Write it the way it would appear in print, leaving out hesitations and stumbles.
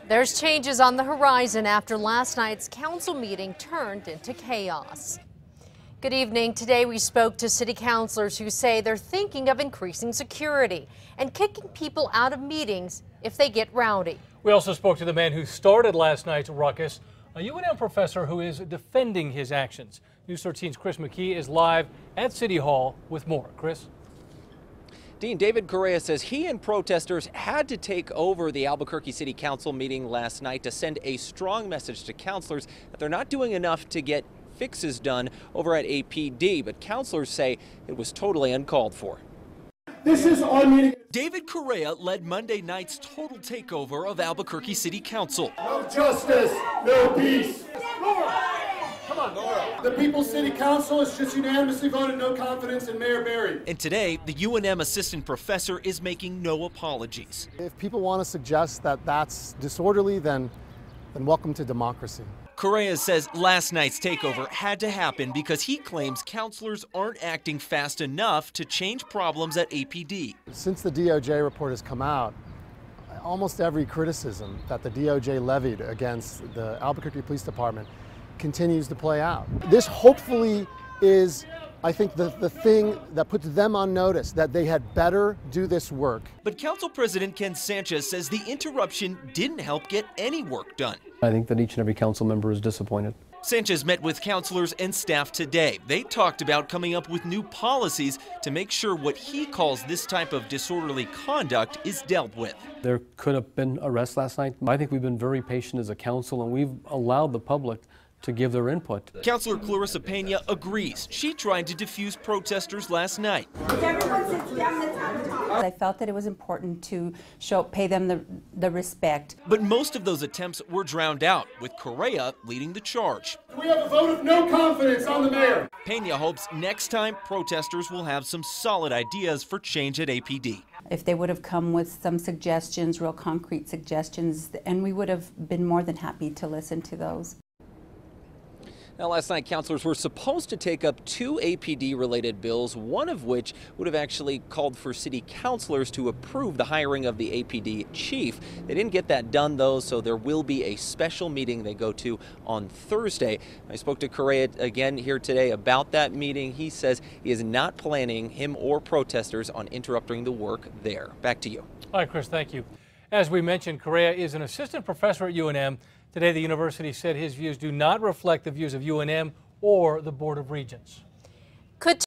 There's changes on the horizon after last night's council meeting turned into chaos. Good evening. Today we spoke to city councilors who say they're thinking of increasing security and kicking people out of meetings if they get rowdy. We also spoke to the man who started last night's ruckus, a UNM professor who is defending his actions. News 13's Chris McKee is live at City Hall with more. Chris? Dean, David Correa says he and protesters had to take over the Albuquerque City Council meeting last night to send a strong message to councilors that they're not doing enough to get fixes done over at APD, but councilors say it was totally uncalled for. This is our meeting. David Correa led Monday night's total takeover of Albuquerque City Council. No justice, no peace. Come on, the People's City Council has just unanimously voted no confidence in Mayor Berry. And today, the UNM assistant professor is making no apologies. If people want to suggest that that's disorderly, then welcome to democracy. Correa says last night's takeover had to happen because he claims councilors aren't acting fast enough to change problems at APD. Since the DOJ report has come out, almost every criticism that the DOJ levied against the Albuquerque Police Department continues to play out. This hopefully is, I think, the thing that puts them on notice, that they had better do this work. But Council President Ken Sanchez says the interruption didn't help get any work done. I think that each and every council member is disappointed. Sanchez met with councilors and staff today. They talked about coming up with new policies to make sure what he calls this type of disorderly conduct is dealt with. There could have been arrests last night. I think we've been very patient as a council, and we've allowed the public to give their input. Councilor Clarissa Pena agrees. She tried to defuse protesters last night. I felt that it was important to pay them the respect. But most of those attempts were drowned out, with Correa leading the charge. We have a vote of no confidence on the mayor. Pena hopes next time protesters will have some solid ideas for change at APD. If they would have come with some suggestions, real concrete suggestions, and we would have been more than happy to listen to those. Now, last night, councilors were supposed to take up two APD-related bills, one of which would have actually called for city councilors to approve the hiring of the APD chief. They didn't get that done, though, so there will be a special meeting they go to on Thursday. I spoke to Correa again here today about that meeting. He says he is not planning, him or protesters, on interrupting the work there. Back to you. All right, Chris, thank you. As we mentioned, Correa is an assistant professor at UNM. Today, the university said his views do not reflect the views of UNM or the Board of Regents.